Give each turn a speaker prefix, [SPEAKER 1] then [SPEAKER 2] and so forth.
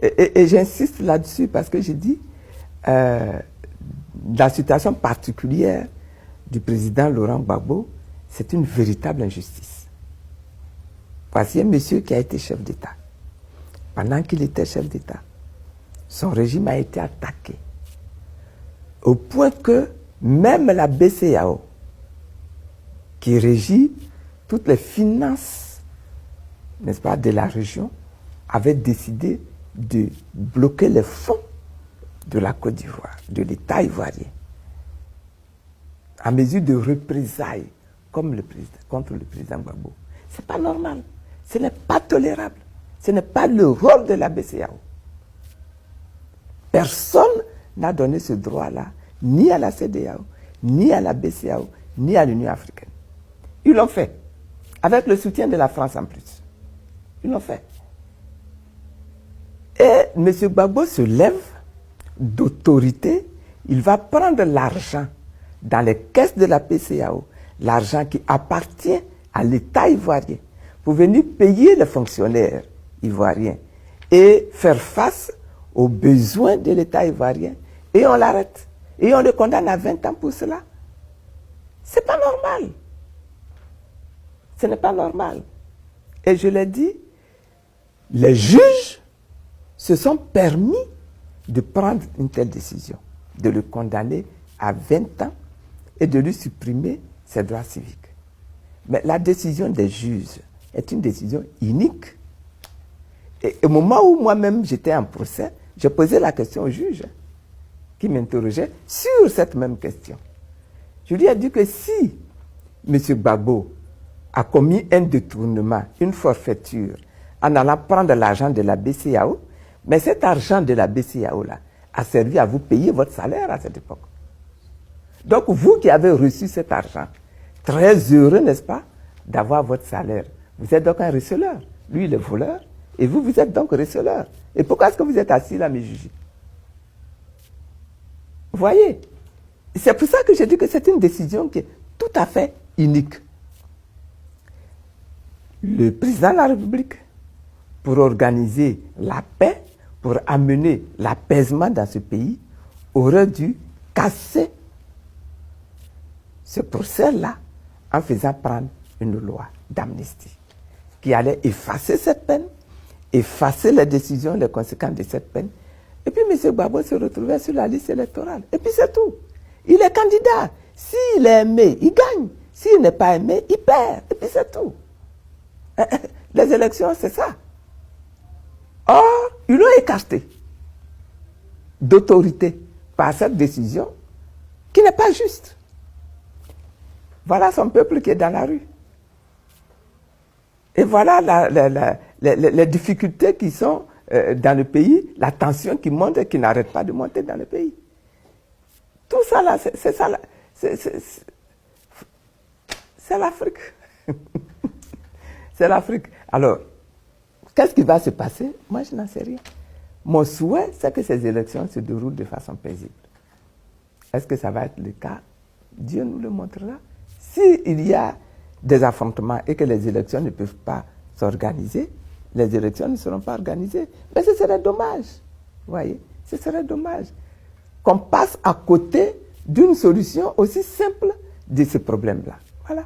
[SPEAKER 1] Et j'insiste là-dessus parce que j'ai dit, la situation particulière du président Laurent Gbagbo, c'est une véritable injustice. Voici un monsieur qui a été chef d'État. Pendant qu'il était chef d'État, son régime a été attaqué. Au point que même la BCEAO, qui régit toutes les finances, n'est-ce pas, de la région, avait décidé de bloquer les fonds de la Côte d'Ivoire, de l'État ivoirien, à mesure de représailles contre le président Gbagbo. Ce n'est pas normal, ce n'est pas tolérable, ce n'est pas le rôle de la BCEAO. Personne n'a donné ce droit-là, ni à la CEDEAO, ni à la BCEAO, ni à l'Union africaine. Ils l'ont fait, avec le soutien de la France en plus. Ils l'ont fait. Et M. Gbagbo se lève d'autorité, il va prendre l'argent dans les caisses de la BCEAO, l'argent qui appartient à l'État ivoirien, pour venir payer les fonctionnaires ivoiriens et faire face aux besoins de l'État ivoirien. Et on l'arrête. Et on le condamne à 20 ans pour cela. C'est pas normal. Ce n'est pas normal. Et je l'ai dit, les juges se sont permis de prendre une telle décision, de le condamner à 20 ans et de lui supprimer ses droits civiques. Mais la décision des juges est une décision unique. Et au moment où moi-même j'étais en procès, je posais la question au juge qui m'interrogeait sur cette même question. Je lui ai dit que si M. Gbagbo a commis un détournement, une forfaiture, en allant prendre l'argent de la BCEAO, mais cet argent de la BCEAO-là a servi à vous payer votre salaire à cette époque. Donc vous qui avez reçu cet argent, très heureux, n'est-ce pas, d'avoir votre salaire. Vous êtes donc un receleur. Lui, il est voleur, et vous, vous êtes donc receleur. Et pourquoi est-ce que vous êtes assis là, mes juges? Vous voyez? C'est pour ça que je dis que c'est une décision qui est tout à fait unique. Le président de la République, pour organiser la paix, pour amener l'apaisement dans ce pays, aurait dû casser ce procès-là en faisant prendre une loi d'amnistie qui allait effacer cette peine, effacer les décisions, les conséquences de cette peine. Et puis M. Gbagbo se retrouvait sur la liste électorale. Et puis c'est tout. Il est candidat. S'il est aimé, il gagne. S'il n'est pas aimé, il perd. Et puis c'est tout. Les élections, c'est ça. Or, ils l'ont écarté d'autorité par cette décision qui n'est pas juste. Voilà son peuple qui est dans la rue. Et voilà les difficultés qui sont dans le pays, la tension qui monte et qui n'arrête pas de monter dans le pays. Tout ça là, c'est ça là. C'est l'Afrique. C'est l'Afrique. Alors, qu'est-ce qui va se passer? Moi, je n'en sais rien. Mon souhait, c'est que ces élections se déroulent de façon paisible. Est-ce que ça va être le cas? Dieu nous le montrera. S'il y a des affrontements et que les élections ne peuvent pas s'organiser, les élections ne seront pas organisées. Mais ce serait dommage. Vous voyez? Ce serait dommage qu'on passe à côté d'une solution aussi simple de ce problème-là. Voilà.